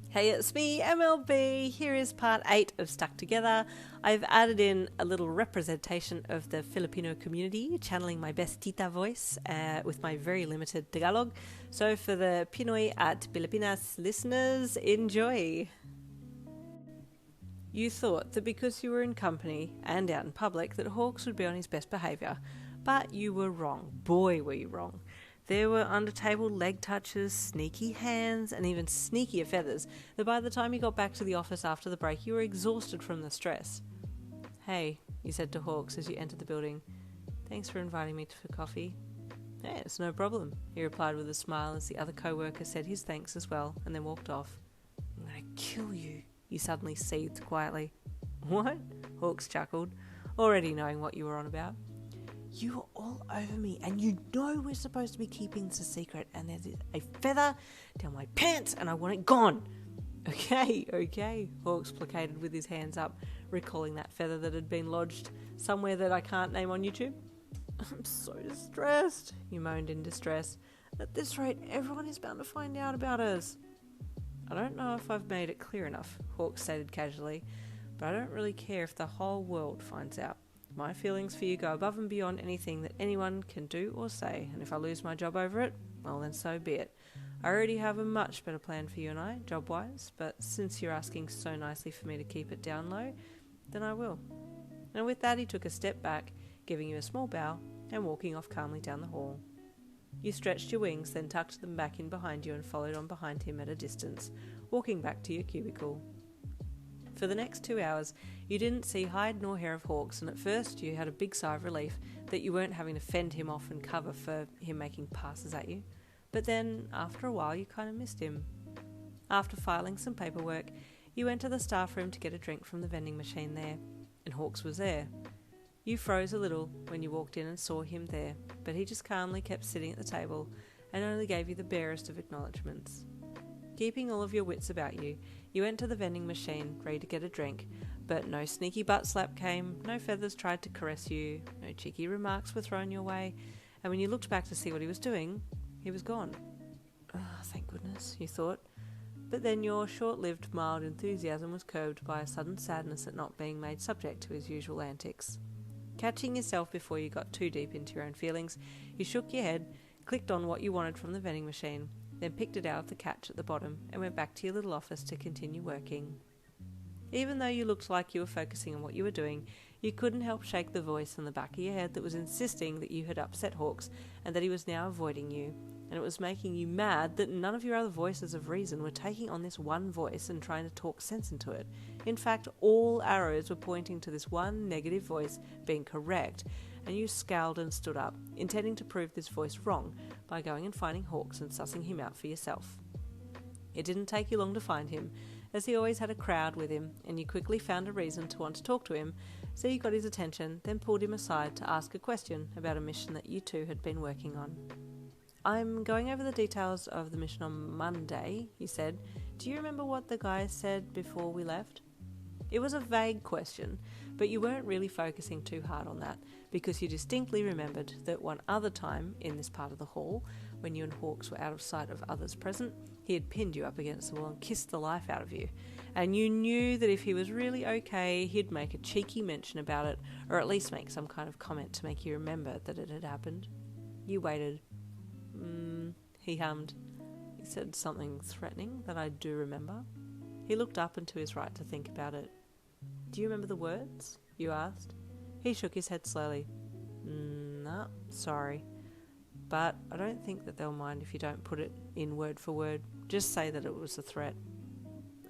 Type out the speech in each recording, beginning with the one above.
Hey, it's me, MLB. Here is part 8 of Stuck Together. I've added in a little representation of the Filipino community, channeling my best tita voice with my very limited Tagalog. So for the Pinoy at Pilipinas listeners, enjoy. You thought that because you were in company and out in public that Hawks would be on his best behaviour, but you were wrong. Boy, were you wrong. There were under-table leg touches, sneaky hands, and even sneakier feathers that by the time you got back to the office after the break, you were exhausted from the stress. "Hey," you said to Hawks as you entered the building. "Thanks for inviting me for coffee." "Hey, it's no problem," he replied with a smile as the other co-worker said his thanks as well and then walked off. "I'm going to kill you," you suddenly seethed quietly. "What?" Hawks chuckled, already knowing what you were on about. "You were all over me, and you know we're supposed to be keeping this a secret, and there's a feather down my pants, and I want it gone." Okay, Hawks placated with his hands up, recalling that feather that had been lodged somewhere that I can't name on YouTube. "I'm so distressed," you moaned in distress. "At this rate, everyone is bound to find out about us." "I don't know if I've made it clear enough," Hawks stated casually, "but I don't really care if the whole world finds out. My feelings for you go above and beyond anything that anyone can do or say, and if I lose my job over it, well then so be it. I already have a much better plan for you and I, job-wise, but since you're asking so nicely for me to keep it down low, then I will." And with that he took a step back, giving you a small bow, and walking off calmly down the hall. You stretched your wings, then tucked them back in behind you and followed on behind him at a distance, walking back to your cubicle. For the next 2 hours, you didn't see hide nor hair of Hawks, and at first you had a big sigh of relief that you weren't having to fend him off and cover for him making passes at you. But then, after a while, you kind of missed him. After filing some paperwork, you went to the staff room to get a drink from the vending machine there, and Hawks was there. You froze a little when you walked in and saw him there, but he just calmly kept sitting at the table and only gave you the barest of acknowledgements. Keeping all of your wits about you, you went to the vending machine, ready to get a drink, but no sneaky butt slap came, no feathers tried to caress you, no cheeky remarks were thrown your way, and when you looked back to see what he was doing, he was gone. "Oh, thank goodness," you thought. But then your short-lived mild enthusiasm was curbed by a sudden sadness at not being made subject to his usual antics. Catching yourself before you got too deep into your own feelings, you shook your head, clicked on what you wanted from the vending machine, then picked it out of the catch at the bottom and went back to your little office to continue working. Even though you looked like you were focusing on what you were doing, you couldn't help shake the voice in the back of your head that was insisting that you had upset Hawks and that he was now avoiding you, and it was making you mad that none of your other voices of reason were taking on this one voice and trying to talk sense into it. In fact, all arrows were pointing to this one negative voice being correct, and you scowled and stood up, intending to prove this voice wrong by going and finding Hawks and sussing him out for yourself. It didn't take you long to find him, as he always had a crowd with him, and you quickly found a reason to want to talk to him, so you got his attention, then pulled him aside to ask a question about a mission that you two had been working on. "I'm going over the details of the mission on Monday," he said. "Do you remember what the guy said before we left?" It was a vague question, but you weren't really focusing too hard on that, because you distinctly remembered that one other time in this part of the hall, when you and Hawks were out of sight of others present, he had pinned you up against the wall and kissed the life out of you, and you knew that if he was really okay, he'd make a cheeky mention about it, or at least make some kind of comment to make you remember that it had happened. You waited. He hummed. He said something threatening that I do remember. He looked up and to his right to think about it. "Do you remember the words?" you asked. He shook his head slowly. "Nah, sorry. But I don't think that they'll mind if you don't put it in word for word. Just say that it was a threat."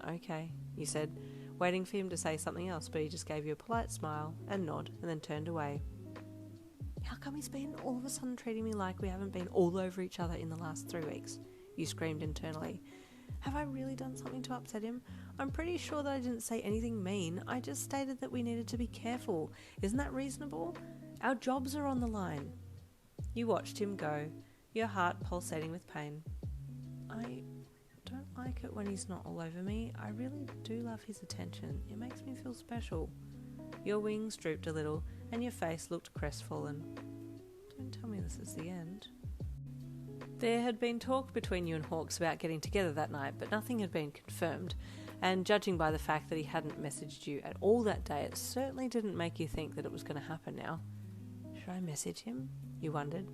"Okay," you said, waiting for him to say something else, but he just gave you a polite smile and nod and then turned away. "How come he's been all of a sudden treating me like we haven't been all over each other in the last 3 weeks? You screamed internally. "Have I really done something to upset him? I'm pretty sure that I didn't say anything mean. I just stated that we needed to be careful. Isn't that reasonable? Our jobs are on the line." You watched him go, your heart pulsating with pain. "I don't like it when he's not all over me. I really do love his attention. It makes me feel special." Your wings drooped a little, and your face looked crestfallen. "Don't tell me this is the end." There had been talk between you and Hawks about getting together that night, but nothing had been confirmed, and judging by the fact that he hadn't messaged you at all that day, it certainly didn't make you think that it was going to happen now. Should I message him? You wondered.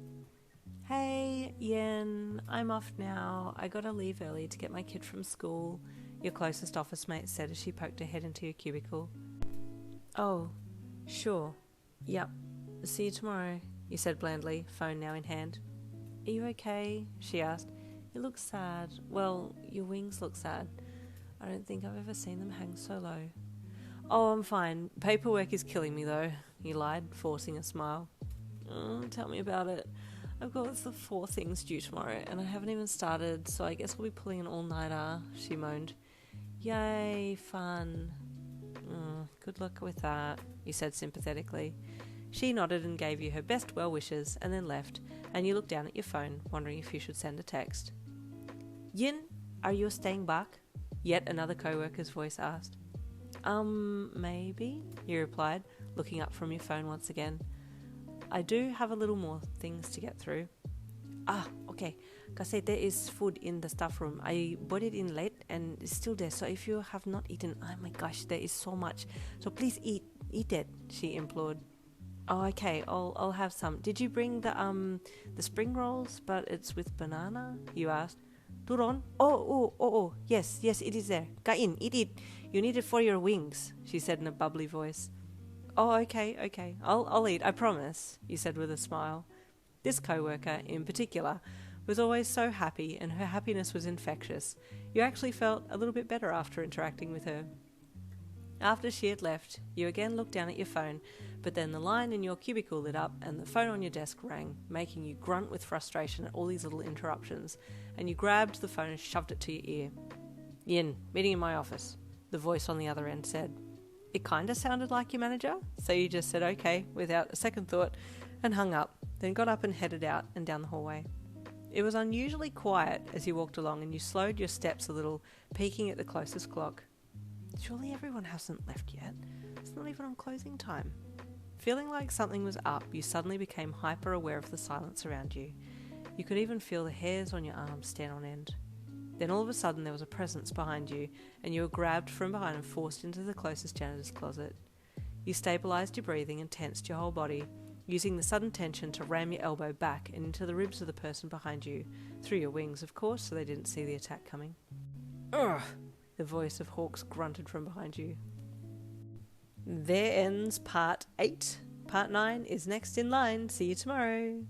Hey, Yen, I'm off now. I gotta leave early to get my kid from school, your closest office mate said as she poked her head into your cubicle. Oh, sure. Yep. See you tomorrow, you said blandly, phone now in hand. Are you okay? She asked. You look sad. Well, your wings look sad. I don't think I've ever seen them hang so low. Oh, I'm fine. Paperwork is killing me though, you lied, forcing a smile. Oh, tell me about it. I've got the 4 things due tomorrow and I haven't even started, so I guess I'll be pulling an all-nighter, she moaned. Yay, fun. Good luck with that, you said sympathetically. She nodded and gave you her best well wishes and then left, and you looked down at your phone, wondering if you should send a text. Yin, are you staying back? Yet another co-worker's voice asked. Maybe, you replied, looking up from your phone once again. I do have a little more things to get through. Ah, okay. Because there is food in the staff room. I brought it in late and it's still there. So if you have not eaten, oh my gosh, there is so much. So please eat it, she implored. Oh, okay, I'll have some. Did you bring the spring rolls, but it's with banana? You asked. Turon? Oh, yes, it is there. Kain, eat it. You need it for your wings, she said in a bubbly voice. Oh, okay. I'll eat, I promise, you said with a smile. This co-worker, in particular, was always so happy, and her happiness was infectious. You actually felt a little bit better after interacting with her. After she had left, you again looked down at your phone, but then the line in your cubicle lit up and the phone on your desk rang, making you grunt with frustration at all these little interruptions, and you grabbed the phone and shoved it to your ear. Yin, meeting in my office, the voice on the other end said. It kinda sounded like your manager, so you just said okay without a second thought and hung up, then got up and headed out and down the hallway. It was unusually quiet as you walked along, and you slowed your steps a little, peeking at the closest clock. Surely everyone hasn't left yet. It's not even on closing time. Feeling like something was up, you suddenly became hyper aware of the silence around you. You could even feel the hairs on your arms stand on end. Then all of a sudden there was a presence behind you, and you were grabbed from behind and forced into the closest janitor's closet. You stabilised your breathing and tensed your whole body, using the sudden tension to ram your elbow back and into the ribs of the person behind you, through your wings, of course, so they didn't see the attack coming. Ugh! The voice of Hawks grunted from behind you. There ends part 8. Part 9 is next in line. See you tomorrow.